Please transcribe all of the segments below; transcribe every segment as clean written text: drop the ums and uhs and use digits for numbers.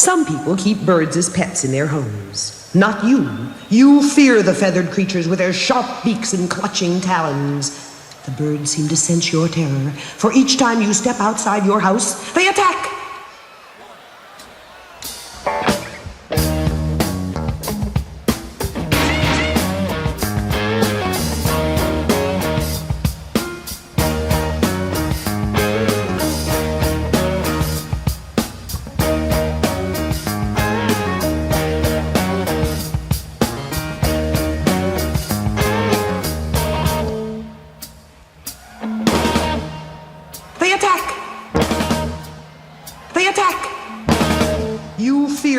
Some people keep birds as pets in their homes. Not you. You fear the feathered creatures with their sharp beaks and clutching talons. The birds seem to sense your terror, for each time you step outside your house, they attack.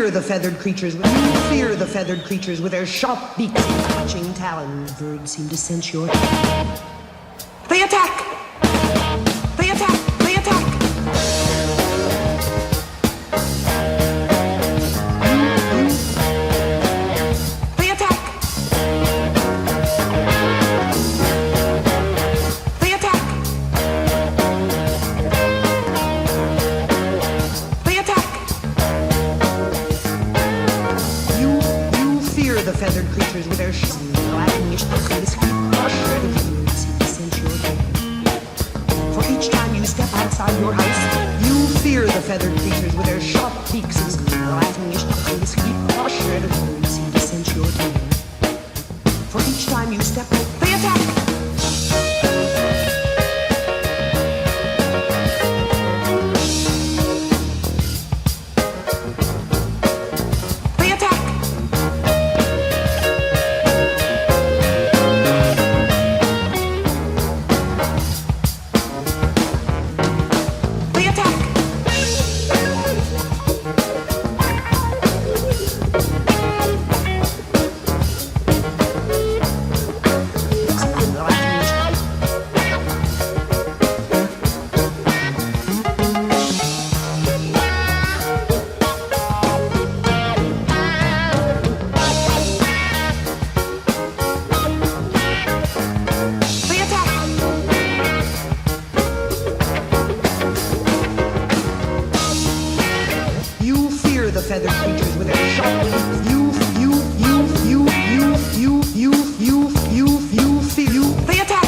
The feathered creatures, you fear the feathered creatures with their sharp beaks and clutching talons. Birds seem to sense your terror. They attack! They attack! They attack! They attack! They attack! They attack! The feathered creatures with their blackish for each time you step outside your house, you fear the feathered creatures with their sharp beaks and blackish birds seem to sense your terror. For each time you step out, they attack. The feathered creatures with their sharp beaks. They attack.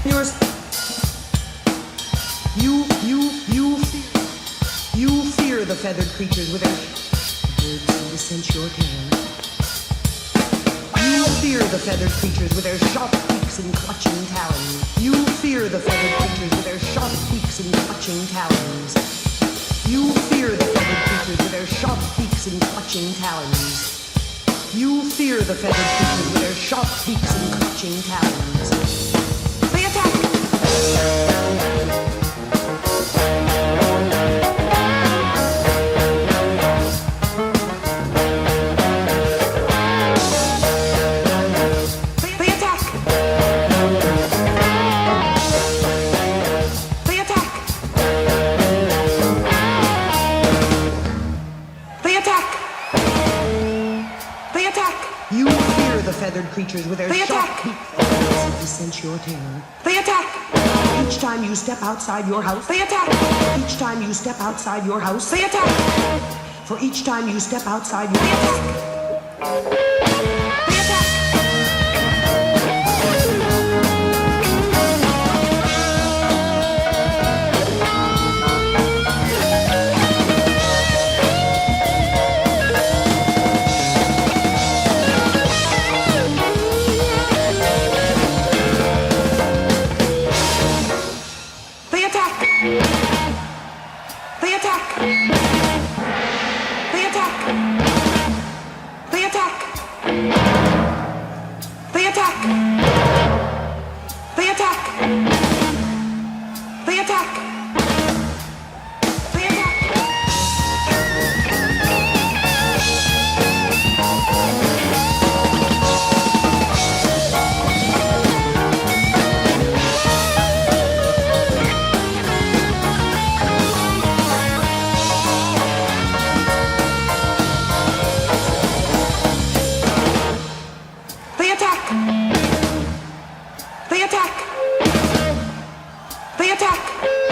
Yours. You fear the feathered creatures with their birds seem to sense your terror. You fear the feathered creatures with their sharp beaks and clutching talons. You fear the feathered creatures with their sharp beaks and clutching talons. You fear the feathered creatures with their sharp beaks and clutching talons. You fear the feathered creatures with their sharp beaks and clutching talons. They attack! Feathered creatures with their sharp beaks to sense your terror. They attack! Each time you step outside your house, they attack! Each time you step outside your house, they attack! For each time you step outside your house, they attack! They attack!